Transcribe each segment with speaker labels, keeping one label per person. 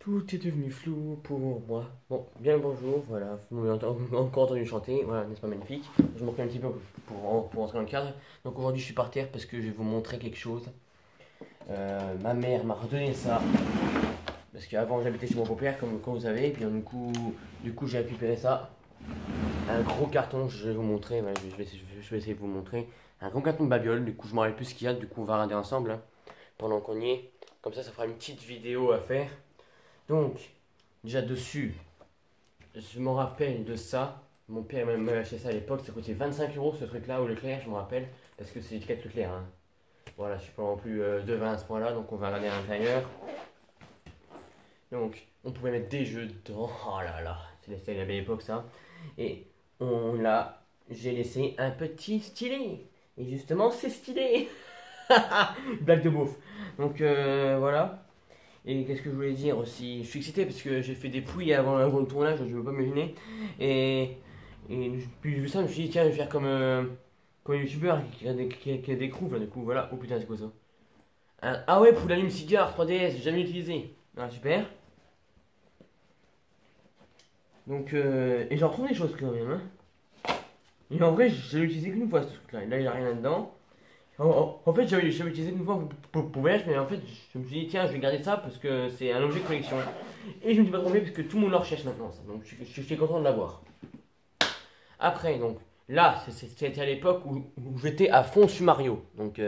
Speaker 1: Tout est devenu flou pour moi. Bon, bien le bonjour, voilà, vous m'avez encore entendu chanter, voilà, n'est-ce pas magnifique? Je me recule un petit peu pour entrer dans le cadre. Donc aujourd'hui je suis par terre parce que je vais vous montrer quelque chose. Ma mère m'a redonné ça, parce qu'avant j'habitais chez mon beau-père, comme vous savez, et puis du coup j'ai récupéré ça. Un gros carton, je vais vous montrer, voilà, je vais essayer de vous montrer. Un gros carton de babiole, du coup je m'en rappelle plus ce qu'il y a, du coup on va regarder ensemble, hein, pendant qu'on y est. Comme ça fera une petite vidéo à faire. Donc, déjà dessus, je me rappelle de ça. Mon père m'a acheté ça à l'époque. Ça coûtait 25 € ce truc-là au Leclerc, je me rappelle. Parce que c'est l'étiquette Leclerc. Hein. Voilà, je suis pas non plus devin à ce point-là. Donc, on va regarder à l'intérieur. Donc, on pouvait mettre des jeux dedans. Oh là là, c'était la belle époque ça. Et j'ai laissé un petit stylet. Et justement, c'est stylé. Blague de beauf. Donc, voilà. Et qu'est-ce que je voulais dire aussi? Je suis excité parce que j'ai fait des pouilles avant le tournage, je ne veux pas m'imaginer. Et puis j'ai vu ça, je me suis dit, tiens, je vais faire comme un youtubeur qui a des crews, là, du coup, voilà. Oh putain, c'est quoi ça? Ah ouais, pour l'allume-cigare 3DS, j'ai jamais utilisé. Ah, super. Donc, et j'en retrouve des choses quand même, hein. Et en vrai, j'ai utilisé qu'une fois ce truc-là. Et là, il n'y a rien là-dedans. En fait, j'avais utilisé une fois pour voyage, mais en fait, je me suis dit, tiens, je vais garder ça parce que c'est un objet de collection. Et je me suis pas trompé parce que tout le monde le recherche maintenant, ça. Donc, je suis content de l'avoir. Après, donc, là, c'était à l'époque où j'étais à fond sur Mario. Donc,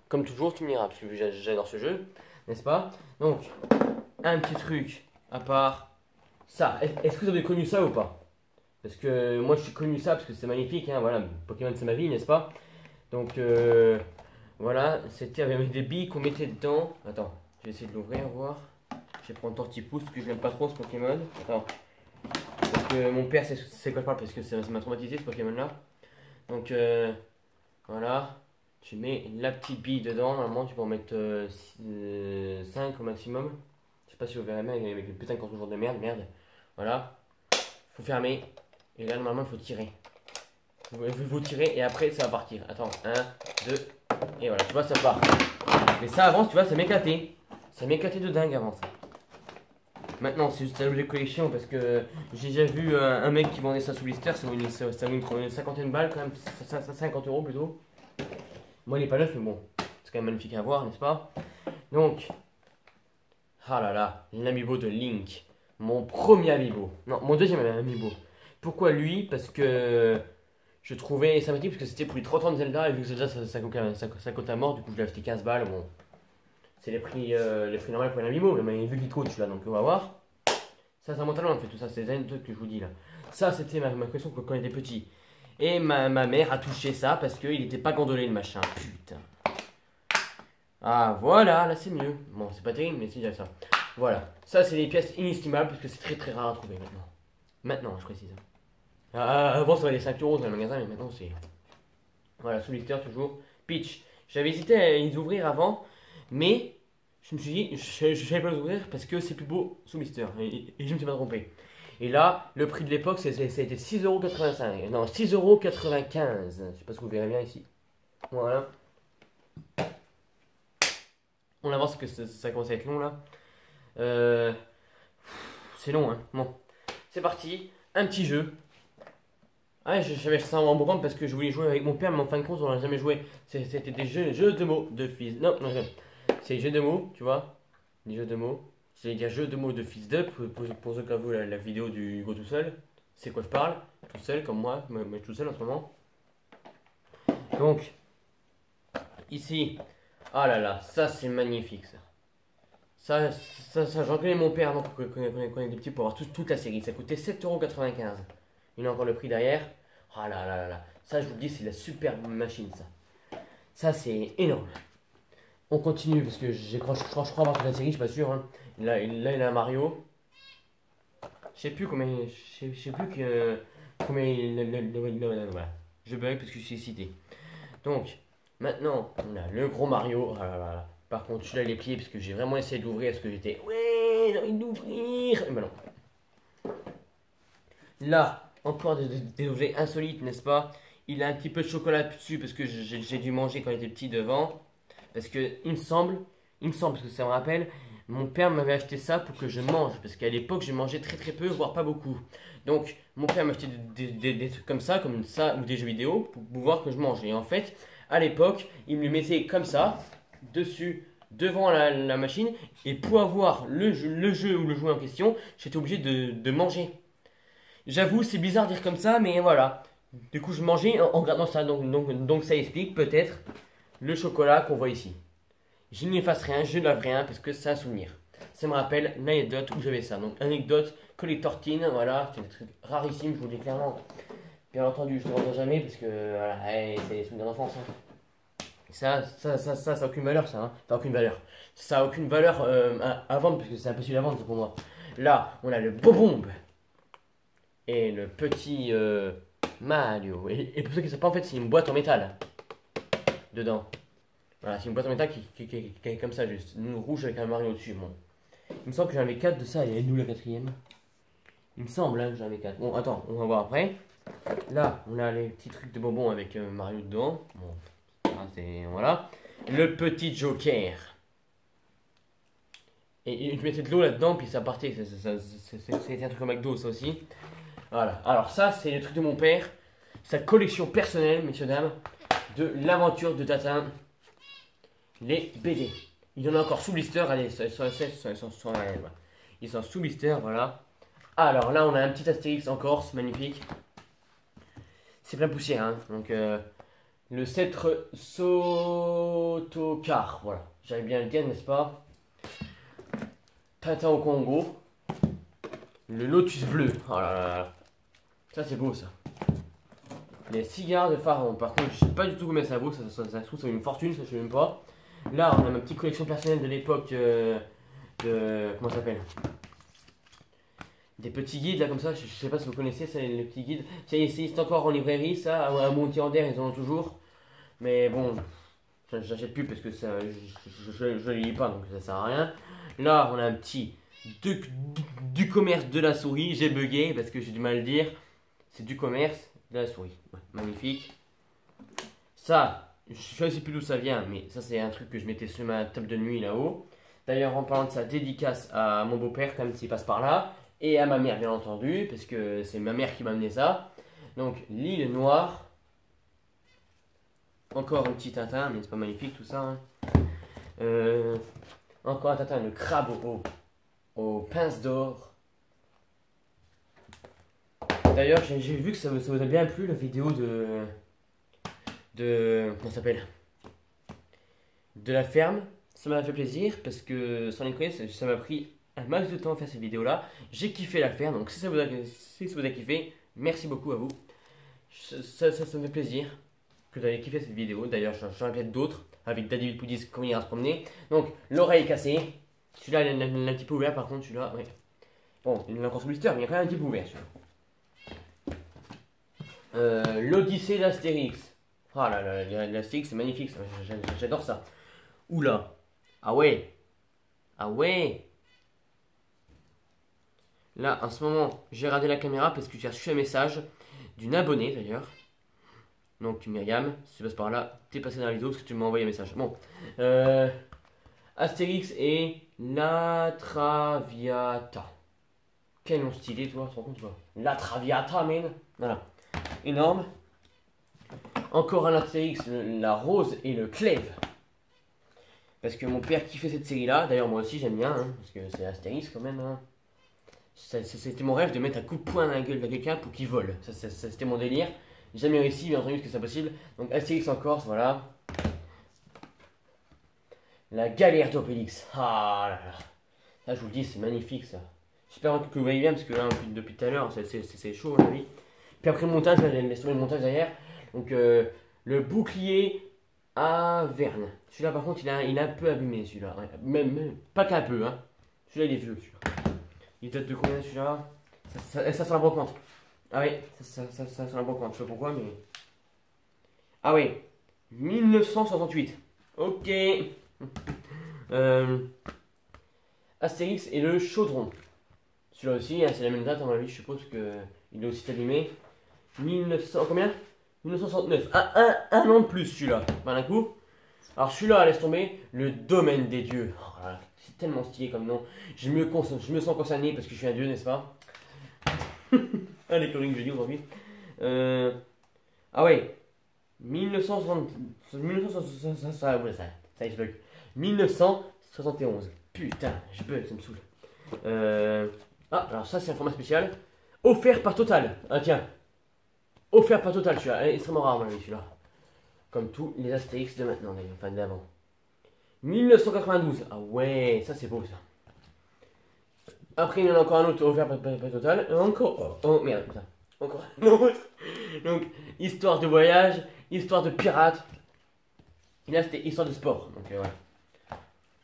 Speaker 1: comme toujours, tu me diras, parce que j'adore ce jeu, n'est-ce pas? Donc, un petit truc à part ça. Est-ce que vous avez connu ça ou pas? Parce que moi, je suis connu ça parce que c'est magnifique, hein, voilà. Pokémon, c'est ma vie, n'est-ce pas? Donc, voilà, c'était avec des billes qu'on mettait dedans. Attends, je vais essayer de l'ouvrir, voir. Je vais prendre Tortipousse parce que je n'aime pas trop ce Pokémon. Attends. Parce que mon père sait quoi je parle parce que ça m'a traumatisé ce Pokémon là. Donc voilà. Tu mets la petite bille dedans. Normalement, tu peux en mettre 5 au maximum. Je sais pas si vous verrez bien avec le putain de contour de merde. Voilà. Faut fermer. Et là, normalement, il faut tirer. Vous tirez et après, ça va partir. Attends, 1, 2. Et voilà, tu vois, ça part. Mais ça avance, tu vois, ça m'éclatait. Ça m'éclatait de dingue avant ça. Maintenant, c'est juste un objet de collection parce que j'ai déjà vu un mec qui vendait ça sous blister. Ça vaut une cinquantaine de balles quand même. 50 € plutôt. Moi, il est pas neuf, mais bon, c'est quand même magnifique à voir, n'est-ce pas? Donc, ah là là, l'amiibo de Link. Mon premier amiibo. Non, mon deuxième amiibo. Pourquoi lui? Parce que je trouvais sympathique parce que c'était pour les 30 ans de Zelda et vu que Zelda ça coûte à mort, du coup je l'ai acheté 15 balles. Bon, c'est les prix normaux pour un amiibo, mais vu qu'il coûte celui-là, donc on va voir. Ça monte à loin en fait, tout ça, c'est des anecdotes que je vous dis là. Ça, c'était ma question quand j'étais petit. Et ma mère a touché ça parce qu'il n'était pas gondolé le machin. Putain. Ah voilà, là c'est mieux. Bon, c'est pas terrible, mais c'est déjà ça. Voilà, ça c'est des pièces inestimables parce que c'est très très rare à trouver maintenant. Maintenant, je précise. Avant ça valait 5 € dans le magasin, mais maintenant c'est. Voilà, sous blister toujours. Peach. J'avais hésité à les ouvrir avant, mais je me suis dit, je ne savais pas les ouvrir parce que c'est plus beau sous blister. Et je me suis pas trompé. Et là, le prix de l'époque, ça a été 6,85 €. Non, 6,95 €. Je sais pas si vous verrez bien ici. Voilà. On avance parce que ça commence à être long là. C'est long, hein. Bon, c'est parti. Un petit jeu. Ah, j'avais ça en bon parce que je voulais jouer avec mon père, mais en fin de compte, on n'a jamais joué. C'était des jeux de mots de fils. Non, c'est jeux de mots, tu vois. Des jeux de mots. J'allais dire jeux de mots de fils d'up pour ceux qui ont vu la vidéo du Hugo tout seul. C'est quoi je parle? Tout seul, comme moi, mais tout seul en ce moment. Donc, ici. Ah là là, ça c'est magnifique ça. J'en connais mon père avant qu'on est des petits pour avoir toute la série. Ça coûtait 7,95 €. Il a encore le prix derrière. Ah là là là là. Ça, je vous le dis, c'est la superbe machine, ça. Ça, c'est énorme. On continue parce que je crois avoir toute la série, je suis pas sûr. Hein. Là, il a un Mario. Je sais plus combien. Je sais plus combien voilà. Je bug parce que je suis cité. Donc, maintenant, on a le gros Mario. Ah là là là. Par contre, celui-là, il est plié parce que j'ai vraiment essayé d'ouvrir parce que j'étais. Ouais, j'ai envie d'ouvrir. Et ben non. Là, encore des objets insolites, n'est-ce pas? Il a un petit peu de chocolat dessus parce que j'ai dû manger quand il était petit devant. Parce que il me semble, parce que ça me rappelle, mon père m'avait acheté ça pour que je mange, parce qu'à l'époque je mangeais très très peu, voire pas beaucoup. Donc mon père m'a acheté des trucs comme ça, ou des jeux vidéo, pour pouvoir que je mange. Et en fait, à l'époque, il me le mettait comme ça, dessus, devant la machine, et pour avoir le jeu ou le jouet en question, j'étais obligé de manger. J'avoue, c'est bizarre de dire comme ça, mais voilà. Du coup, je mangeais en regardant ça, donc ça explique peut-être le chocolat qu'on voit ici. Je n'efface rien, je ne lave rien parce que c'est un souvenir. Ça me rappelle l'anecdote où j'avais ça. Donc, anecdote que les tortines, voilà, c'est un truc rarissime, je vous le dis clairement. Bien entendu, je ne le rendrai jamais parce que voilà, c'est des souvenirs d'enfance. Hein. Ça n'a aucune valeur, ça. Hein. Ça n'a aucune valeur. Ça n'a aucune valeur à vendre parce que c'est impossible à vendre pour moi. Là, on a le Bobombe et le petit Mario. Et pour ceux qui ne savent pas, en fait, c'est une boîte en métal dedans. Voilà, c'est une boîte en métal qui est comme ça, juste. Rouge avec un Mario dessus. Bon. Il me semble que j'en avais 4 de ça. Et d'où la quatrième? Il me semble hein, que j'en avais 4. Bon, attends, on va voir après. Là, on a les petits trucs de bonbons avec Mario dedans. Bon, c'est. Voilà. Le petit Joker. Et tu mettais de l'eau là-dedans, puis ça partait. C'était un truc au McDo, ça aussi. Voilà. Alors, ça, c'est le truc de mon père. Sa collection personnelle, messieurs, dames, de l'aventure de Tintin. Les BD. Il y en a encore sous blister. Allez, ils sont sous blister, voilà. Alors là, on a un petit Astérix en Corse, magnifique. C'est plein de poussière, hein. Donc, le sceptre Sotocar, voilà. J'arrive bien à le dire, n'est-ce pas? Tintin au Congo. Le Lotus bleu. Oh là là là. Ça, c'est beau, ça. Les cigares de Pharaon. Par contre, je sais pas du tout combien ça vaut. Ça se trouve, ça vaut une fortune, ça, je sais même pas. Là, on a ma petite collection personnelle de l'époque de. Comment ça s'appelle? Des petits guides là comme ça, je sais pas si vous connaissez ça, les petits guides. Ça existe encore en librairie, ça, à Montier-en-Der, ils en ont toujours. Mais bon, j'achète plus parce que ça, je ne lis pas donc ça sert à rien. Là, on a un petit du commerce de la souris. J'ai bugué parce que j'ai du mal à le dire. C'est du commerce de la souris. Ouais, magnifique. Ça, je ne sais plus d'où ça vient, mais ça, c'est un truc que je mettais sur ma table de nuit là-haut. D'ailleurs, en parlant de ça, dédicace à mon beau-père, quand même, s'il passe par là. Et à ma mère, bien entendu, parce que c'est ma mère qui m'a amené ça. Donc, l'île Noire. Encore un petit Tintin, mais c'est pas magnifique tout ça. Hein. Encore un Tintin, le crabe aux pinces d'or. D'ailleurs, j'ai vu que ça vous a bien plu la vidéo comment ça s'appelle? De la ferme. Ça m'a fait plaisir parce que sans les connaître, ça m'a pris un max de temps à faire cette vidéo là. J'ai kiffé la faire, donc si ça vous a kiffé, merci beaucoup à vous. Ça me fait plaisir que vous avez kiffé cette vidéo. D'ailleurs, j'en ai peut-être d'autres avec Daddy Poudis quand il ira se promener. Donc, l'oreille cassée. Celui-là, il a un petit peu ouvert par contre, celui-là, ouais. Bon, il est encore sous blister, mais il y a quand même un petit peu ouvert celui-là. L'Odyssée d'Astérix. Ah là là, l'Astérix c'est magnifique, j'adore ça. Oula. Ah ouais. Ah ouais. Là, en ce moment, j'ai regardé la caméra parce que j'ai reçu un message d'une abonnée d'ailleurs. Donc, Myriam, si tu passes par là, t'es passé dans la vidéo parce que tu m'as envoyé un message. Bon. Astérix et la Traviata. Quel nom stylé, toi, tu te rends compte, toi? La Traviata, man. Voilà. Énorme. Encore un Astérix, la Rose et le Clève. Parce que mon père kiffait cette série-là. D'ailleurs, moi aussi, j'aime bien, hein, parce que c'est Astérix quand même. Hein. C'était mon rêve de mettre un coup de poing dans la gueule de quelqu'un pour qu'il vole. C'était mon délire. J'ai jamais réussi, bien entendu, parce que c'est impossible. Donc, Astérix en Corse, voilà. La galère d'Obélix. Ah là là. Ça, je vous le dis, c'est magnifique, ça. J'espère que vous voyez bien, parce que là, depuis tout à l'heure, c'est chaud, à mon avis. Puis après le montage, laisse tomber le montage derrière. Donc, le bouclier à Verne. Celui-là, par contre, il est un peu abîmé, celui-là. Ouais, même, pas qu'un peu, hein. Celui-là, il est vieux, celui-là. Il date de combien, celui-là? Ça sent la brocante. Ah oui, ça sent la brocante. Je sais pas pourquoi, mais... Ah oui, 1968. Ok. Astérix et le chaudron. Celui-là aussi, hein, c'est la même date, à mon avis, je suppose qu'il est aussi abîmé. 1900, combien? 1969. Un an de plus, celui-là. Ben, d'un coup. Alors, celui-là, laisse tomber. Le domaine des dieux. Oh, là, C'est tellement stylé comme nom. Je me sens concerné parce que je suis un dieu, n'est-ce pas? Ah, les conneries que je dis aujourd'hui. Ah ouais. 1960. 1960. Ça je bug. 1971. Putain, je bug, ça me saoule. Ah, alors ça, c'est un format spécial. Offert par Total. Ah, tiens. Offert par Total, celui-là. Extrêmement rare, mon avis, celui-là. Comme tous les Astérix de maintenant, d'ailleurs. Enfin, d'avant. 1992. Ah ouais, ça, c'est beau, ça. Après, il y en a encore un autre offert par Total. Et encore. Oh, merde, putain. Encore un autre. Donc, histoire de voyage, histoire de pirate. Et là, c'était histoire de sport. Donc, voilà.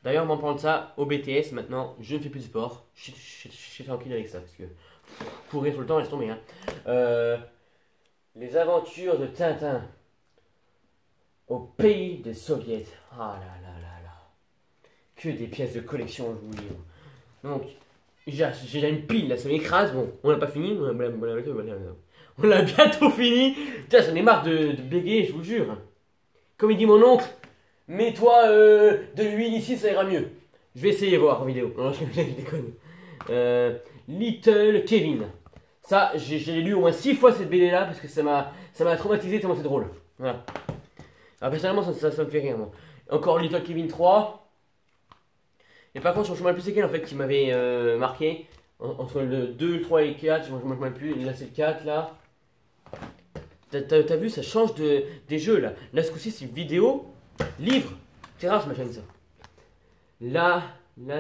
Speaker 1: D'ailleurs, en parlant de ça, au BTS, maintenant, je ne fais plus de sport. Je suis tranquille avec ça. Parce que courir tout le temps, laisse tomber. Hein. Les aventures de Tintin au pays des soviets. Ah là là là là. Que des pièces de collection, je vous livre. Donc, j'ai une pile, là, ça m'écrase. Bon, on l'a pas fini. On l'a bientôt fini. Putain, j'en ai marre de bégayer, je vous jure. Comme il dit mon oncle, mets-toi de l'huile ici, ça ira mieux. Je vais essayer voir en vidéo. Non, je déconne. Little Kevin. Ça, j'ai lu au moins 6 fois cette BD là parce que ça m'a traumatisé tellement c'est drôle. Voilà. Alors, personnellement, ça me fait rire. Moi. Encore Little Kevin 3. Et par contre, je me rappelle plus c'est quel en fait qui m'avait marqué. Entre le 2, le 3 et le 4, je me rappelle plus. Là, c'est le 4 là. T'as vu, ça change des jeux là. Là, ce coup-ci, c'est vidéo, livre. C'est rare sur ma chaîne ça. La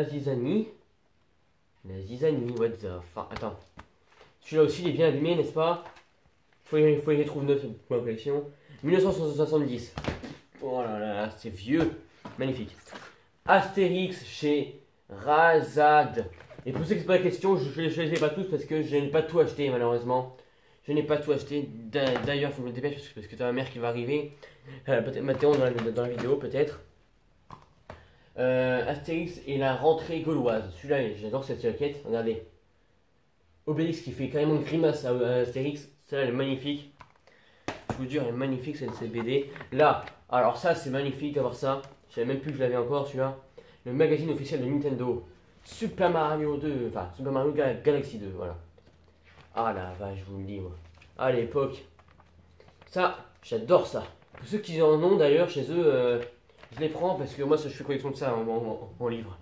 Speaker 1: zizanie. La zizanie, what the fuck. Attends. Celui-là aussi, il est bien abîmé, n'est-ce pas? Faut que je les trouve neuf pour ma collection. 1970. Oh là là, c'est vieux. Magnifique. Astérix chez Razad. Et pour ceux qui se posent la question, je ne les ai pas tous parce que je n'ai pas tout acheté malheureusement. Je n'ai pas tout acheté. D'ailleurs, il faut que je me dépêche parce que tu as ma mère qui va arriver. Peut-être Mathéon dans la vidéo, peut-être. Astérix et la rentrée gauloise. Celui-là, j'adore cette jaquette. Regardez. Obélix qui fait carrément une grimace à Astérix. Celle-là, elle est magnifique. Je vous jure, elle est magnifique cette BD. Là, alors ça, c'est magnifique d'avoir ça. Je savais même plus que je l'avais encore, celui-là. Le magazine officiel de Nintendo. Super Mario 2. Enfin, Super Mario Galaxy 2, voilà. Ah la vache, je vous le dis, moi. À l'époque. Ça, j'adore ça. Pour ceux qui en ont d'ailleurs chez eux, je les prends parce que moi, je fais collection de ça en livre.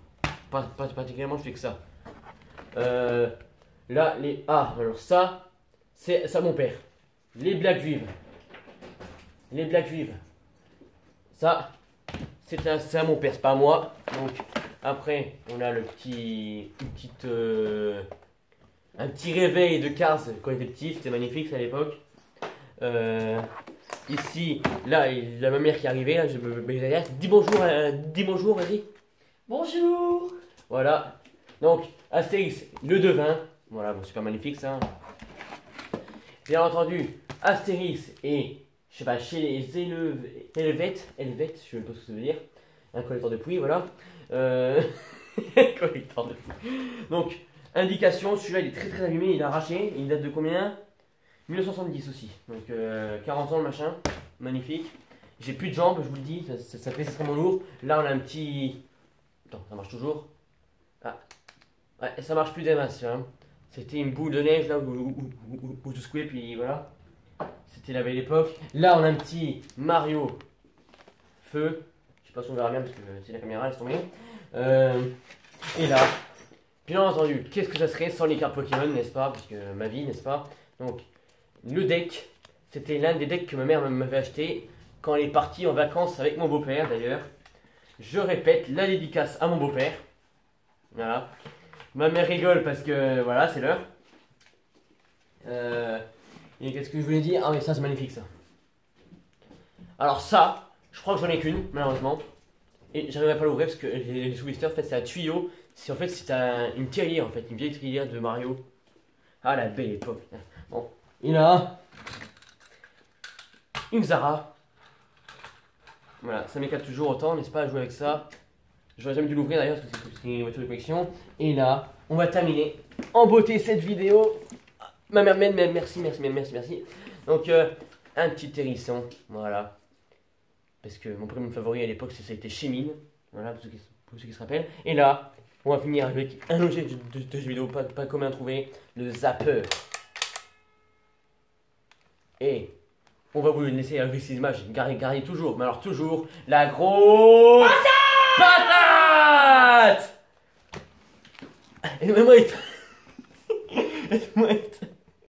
Speaker 1: Particulièrement, je fais que ça. Là, les. Ah, alors ça, c'est ça, mon père. Les blagues juives. Les blagues juives. Ça, c'est à mon père, c'est pas à moi. Donc, après, on a un petit réveil de Cars quand il était petit, c'était magnifique à l'époque. Ici, là, il y a ma mère qui est arrivée, là, dis bonjour, vas-y.
Speaker 2: Bonjour.
Speaker 1: Voilà. Donc, Astérix, le devin. Voilà, bon, super magnifique ça. Bien entendu, Astérix et, je sais pas, chez les Helvètes, je sais pas ce que ça veut dire. Un collecteur de pluie, voilà. Collecteur de pluie. Donc, indication, celui-là il est très abîmé, il est arraché. Il date de combien? 1970 aussi. Donc, 40 ans le machin. Magnifique. J'ai plus de jambes, je vous le dis, ça fait extrêmement lourd. Là, on a un petit. Attends, ça marche toujours. Ah. Ouais, ça marche plus des masses, hein. C'était une boule de neige là où tout secouait, puis voilà. C'était la belle époque. Là, on a un petit Mario Feu. Je sais pas si on verra bien parce que c'est la caméra, laisse tomber. Et là, bien entendu, qu'est-ce que ça serait sans les cartes Pokémon, n'est-ce pas? Parce que ma vie, n'est-ce pas? Donc, le deck, c'était l'un des decks que ma mère m'avait acheté quand elle est partie en vacances avec mon beau-père d'ailleurs. Je répète, la dédicace à mon beau-père. Voilà. Ma mère rigole parce que voilà, c'est l'heure. Et qu'est-ce que je voulais dire? Ah oui, ça c'est magnifique ça. Alors ça, je crois que j'en ai qu'une, malheureusement. Et j'arriverai pas à l'ouvrir parce que les sous-blisters, en fait, c'est un tuyau. C'est en fait, c'est une tirelire en fait, une vieille tirelire de Mario. Ah la belle époque. Bon, et là, une Zara. Voilà, ça m'éclate toujours autant, n'est-ce pas, à jouer avec ça. J'aurais jamais dû l'ouvrir d'ailleurs parce que c'est une voiture de collection. Et là, on va terminer en beauté cette vidéo. Ma mère, merci. Donc, un petit hérisson, voilà. Parce que mon prénom favori à l'époque, ça a été Chémine. Voilà, pour ceux qui pour ceux qui se rappellent. Et là, on va finir avec un objet de jeu vidéo pas commun trouvé, le zapper. Et on va vous laisser avec ces images, gardez toujours, mais alors toujours, la grosse patate. Et moi,